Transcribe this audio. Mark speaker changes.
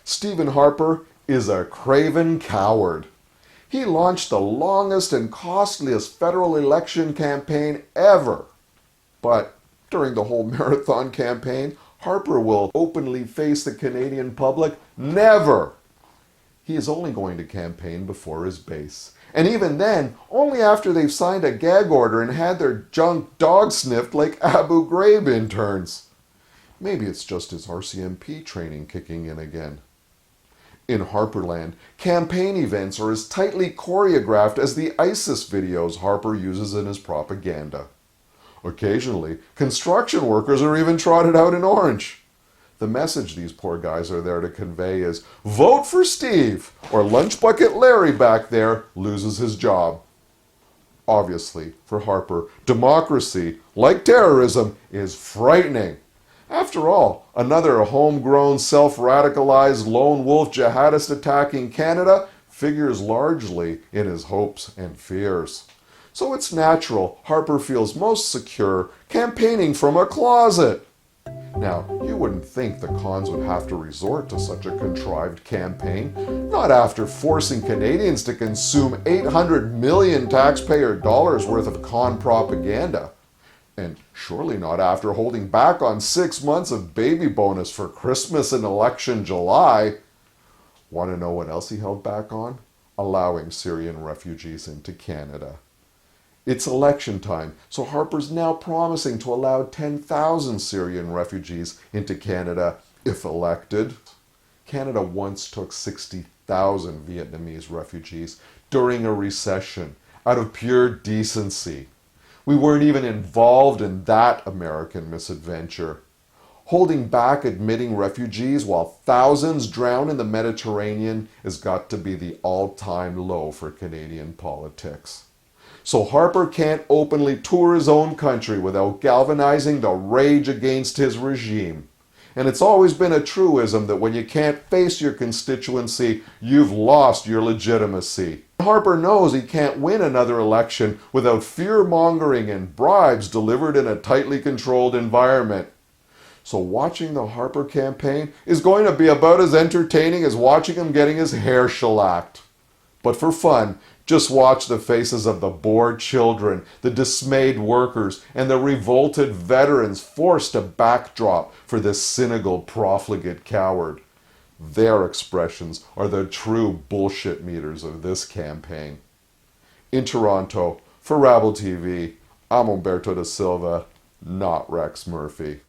Speaker 1: Stephen Harper is a craven coward. He launched the longest and costliest federal election campaign ever. But during the whole marathon campaign, Harper will openly face the Canadian public? Never! He is only going to campaign before his base. And even then, only after they've signed a gag order and had their junk dog sniffed like Abu Ghraib interns. Maybe it's just his RCMP training kicking in again. In Harperland, campaign events are as tightly choreographed as the ISIS videos Harper uses in his propaganda. Occasionally, construction workers are even trotted out in orange. The message these poor guys are there to convey is, vote for Steve, or Lunch Bucket Larry back there loses his job. Obviously, for Harper, democracy, like terrorism, is frightening. After all, another homegrown, self-radicalized lone wolf jihadist attacking Canada figures largely in his hopes and fears. So it's natural Harper feels most secure campaigning from a closet. Now, you wouldn't think the cons would have to resort to such a contrived campaign, not after forcing Canadians to consume 800 million taxpayer dollars worth of con propaganda. And surely not after holding back on 6 months of baby bonus for Christmas and election July. Want to know what else he held back on? Allowing Syrian refugees into Canada. It's election time, so Harper's now promising to allow 10,000 Syrian refugees into Canada if elected. Canada once took 60,000 Vietnamese refugees during a recession out of pure decency. We weren't even involved in that American misadventure. Holding back admitting refugees while thousands drown in the Mediterranean has got to be the all-time low for Canadian politics. So Harper can't openly tour his own country without galvanizing the rage against his regime. And it's always been a truism that when you can't face your constituency, you've lost your legitimacy. Harper knows he can't win another election without fear-mongering and bribes delivered in a tightly controlled environment. So watching the Harper campaign is going to be about as entertaining as watching him getting his hair shellacked. But for fun, just watch the faces of the bored children, the dismayed workers, and the revolted veterans forced to backdrop for this cynical, profligate coward. Their expressions are the true bullshit meters of this campaign. In Toronto, for Rabble TV, I'm Umberto da Silva, not Rex Murphy.